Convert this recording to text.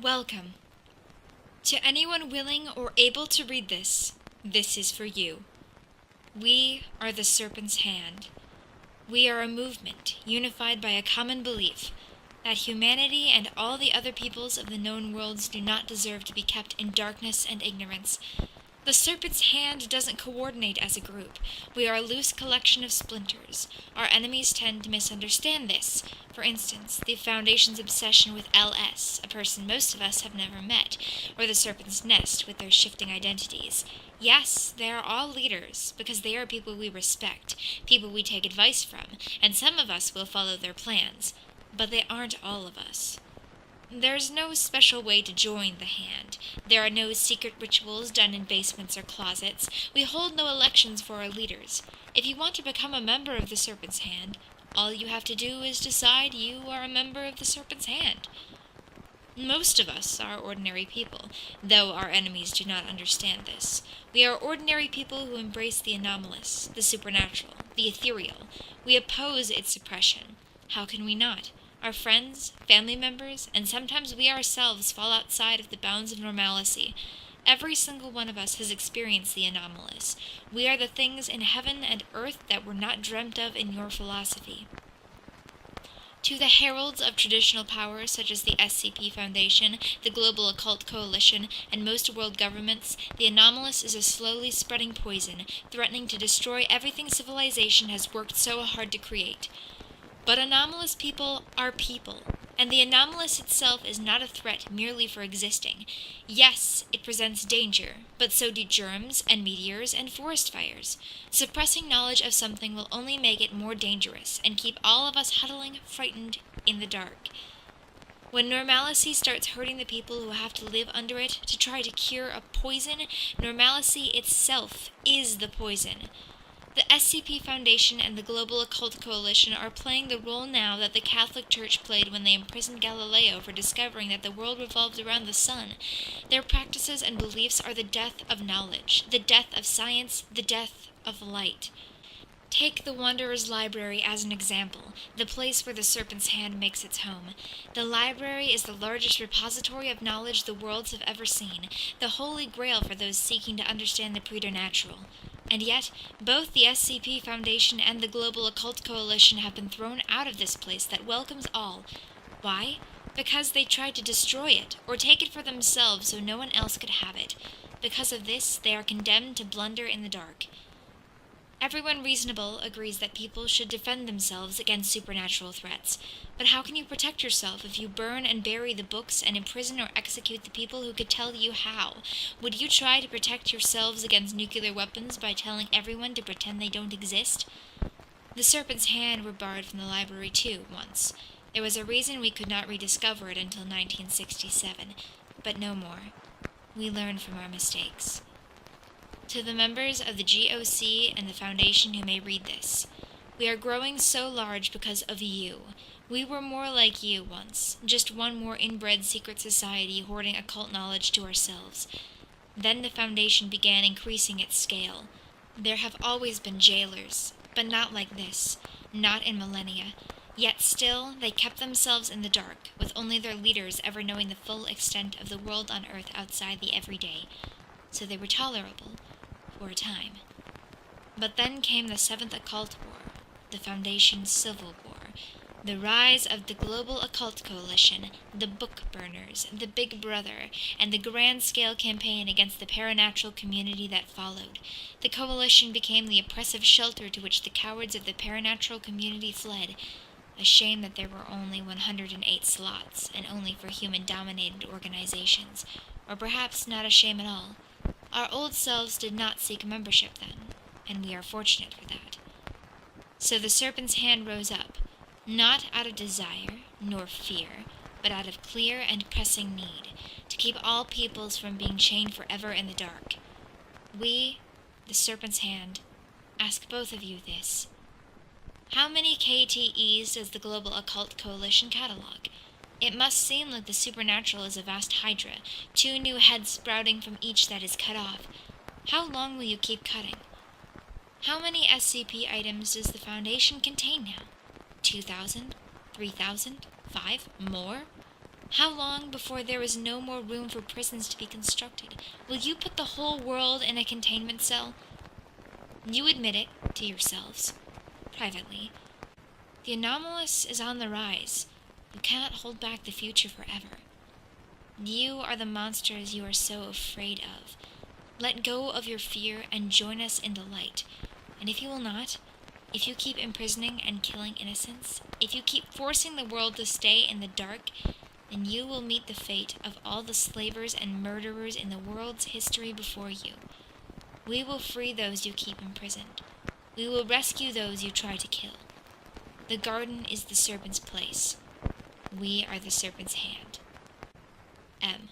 Welcome. To anyone willing or able to read this, this is for you. We are the Serpent's Hand. We are a movement unified by a common belief that humanity and all the other peoples of the known worlds do not deserve to be kept in darkness and ignorance. The Serpent's Hand doesn't coordinate as a group. We are a loose collection of splinters. Our enemies tend to misunderstand this. For instance, the Foundation's obsession with LS, a person most of us have never met, or the Serpent's Nest with their shifting identities. Yes, they are all leaders, because they are people we respect, people we take advice from, and some of us will follow their plans. But they aren't all of us. There's no special way to join the Hand. There are no secret rituals done in basements or closets. We hold no elections for our leaders. If you want to become a member of the Serpent's Hand, all you have to do is decide you are a member of the Serpent's Hand. Most of us are ordinary people, though our enemies do not understand this. We are ordinary people who embrace the anomalous, the supernatural, the ethereal. We oppose its suppression. How can we not? Our friends, family members, and sometimes we ourselves fall outside of the bounds of normalcy. Every single one of us has experienced the anomalous. We are the things in heaven and earth that were not dreamt of in your philosophy. To the heralds of traditional power such as the SCP Foundation, the Global Occult Coalition, and most world governments, the anomalous is a slowly spreading poison, threatening to destroy everything civilization has worked so hard to create. But anomalous people are people, and the anomalous itself is not a threat merely for existing. Yes, it presents danger, but so do germs and meteors and forest fires. Suppressing knowledge of something will only make it more dangerous and keep all of us huddling, frightened, in the dark. When normalcy starts hurting the people who have to live under it to try to cure a poison, normalcy itself is the poison. The SCP Foundation and the Global Occult Coalition are playing the role now that the Catholic Church played when they imprisoned Galileo for discovering that the world revolved around the sun. Their practices and beliefs are the death of knowledge, the death of science, the death of light. Take the Wanderer's Library as an example, the place where the Serpent's Hand makes its home. The library is the largest repository of knowledge the worlds have ever seen, the holy grail for those seeking to understand the preternatural. And yet, both the SCP Foundation and the Global Occult Coalition have been thrown out of this place that welcomes all. Why? Because they tried to destroy it, or take it for themselves so no one else could have it. Because of this, they are condemned to blunder in the dark. Everyone reasonable agrees that people should defend themselves against supernatural threats. But how can you protect yourself if you burn and bury the books and imprison or execute the people who could tell you how? Would you try to protect yourselves against nuclear weapons by telling everyone to pretend they don't exist? The Serpent's Hand were borrowed from the library too, once. There was a reason we could not rediscover it until 1967, but no more. We learned from our mistakes. To the members of the GOC and the Foundation who may read this, we are growing so large because of you. We were more like you once, just one more inbred secret society hoarding occult knowledge to ourselves. Then the Foundation began increasing its scale. There have always been jailers, but not like this, not in millennia. Yet still, they kept themselves in the dark, with only their leaders ever knowing the full extent of the world on Earth outside the everyday. So they were tolerable. For a time. But then came the Seventh Occult War, the Foundation's Civil War, the rise of the Global Occult Coalition, the Book Burners, the Big Brother, and the grand-scale campaign against the paranatural community that followed. The coalition became the oppressive shelter to which the cowards of the paranatural community fled. A shame that there were only 108 slots, and only for human-dominated organizations, or perhaps not a shame at all. Our old selves did not seek membership then, and we are fortunate for that. So the Serpent's Hand rose up, not out of desire, nor fear, but out of clear and pressing need, to keep all peoples from being chained forever in the dark. We, the Serpent's Hand, ask both of you this. How many KTEs does the Global Occult Coalition catalog? It must seem like the supernatural is a vast hydra, 2 new heads sprouting from each that is cut off. How long will you keep cutting? How many SCP items does the Foundation contain now? 2,000? 3,000? 5? More? How long before there is no more room for prisons to be constructed? Will you put the whole world in a containment cell? You admit it to yourselves, privately. The anomalous is on the rise. You cannot hold back the future forever. You are the monsters you are so afraid of. Let go of your fear and join us in the light. And if you will not, if you keep imprisoning and killing innocents, if you keep forcing the world to stay in the dark, then you will meet the fate of all the slavers and murderers in the world's history before you. We will free those you keep imprisoned. We will rescue those you try to kill. The garden is the serpent's place. We are the serpent's hand. M.